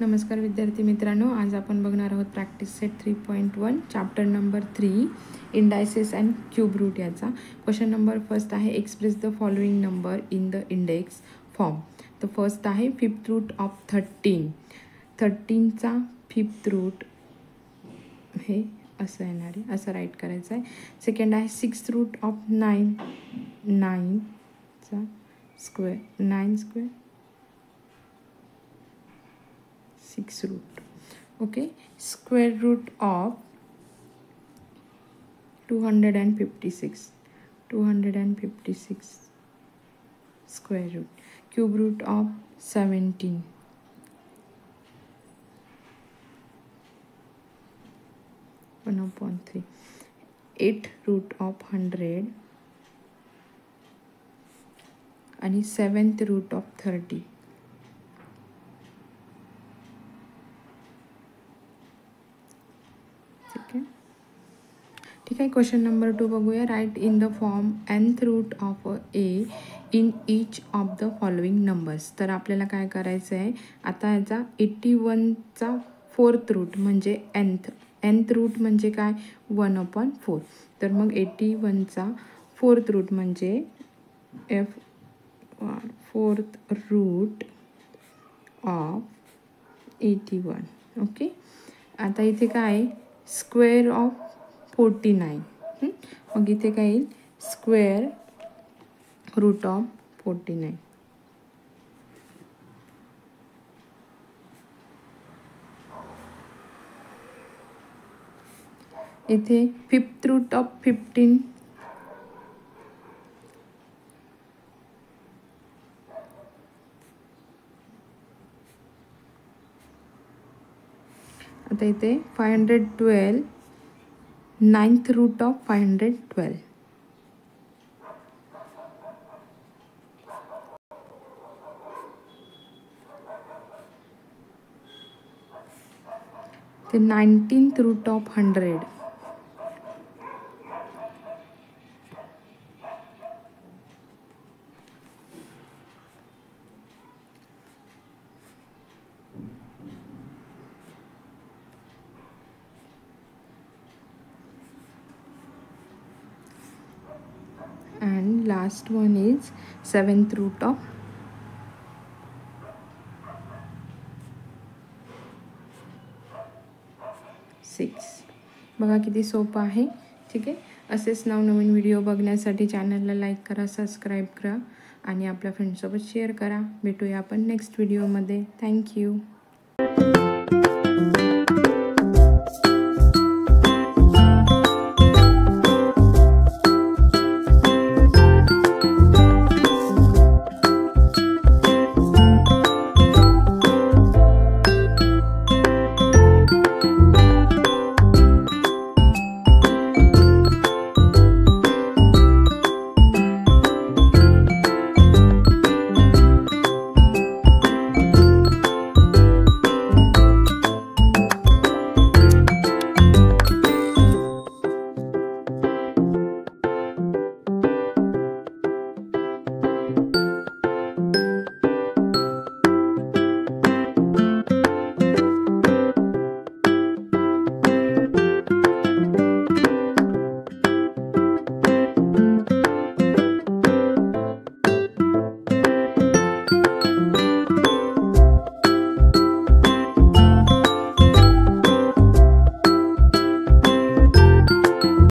नमस्कार विद्यार्थी मित्रांनो, आज आपण बघणार आहोत practice set 3.1 chapter number 3 indices and cube root याचा क्वेश्चन नंबर फर्स्ट आहे express the following number in the index form. तर फर्स्ट आहे फिफ्थ रूट ऑफ 13चा फिफ्थ रूट हे असं येणार आहे, असं राईट करायचं आहे. सेकंड आहे सिक्स्थ रूट ऑफ 9चा square 9 square 6 root. Okay, square root of 256 square root. Cube root of 17 1/3. 8 root of 100 आणि 7th root of 30. ठीक आहे. क्वेश्चन नंबर 2 बघूया. Write in the form nth root of A in each of the following numbers. तर आपल्याला काय करायचं आहे, आता याचा 81चा फोर्थ रूट म्हणजे nth रूट म्हणजे काय 1/4. तर मग 81चा फोर्थ रूट म्हणजे फोर्थ रूट ऑफ 81. ओके. आता इथे काय स्क्वेअर ऑफ 49. मग इथे काय येईल स्क्वेअर रूट ऑफ 49. इथे फिफ्थ रूट ऑफ 15. आता इथे 512 9th रूट ऑफ 512. ते 19th root of 100. And last one is 7th root of 6. बघा किती सोपं आहे. ठीक आहे. असेच नवनवीन व्हिडिओ बघण्यासाठी चॅनलला लाईक करा, सबस्क्राईब करा आणि आपल्या फ्रेंड्ससोबत शेअर करा. भेटूया आपण नेक्स्ट व्हिडिओमध्ये. थँक्यू.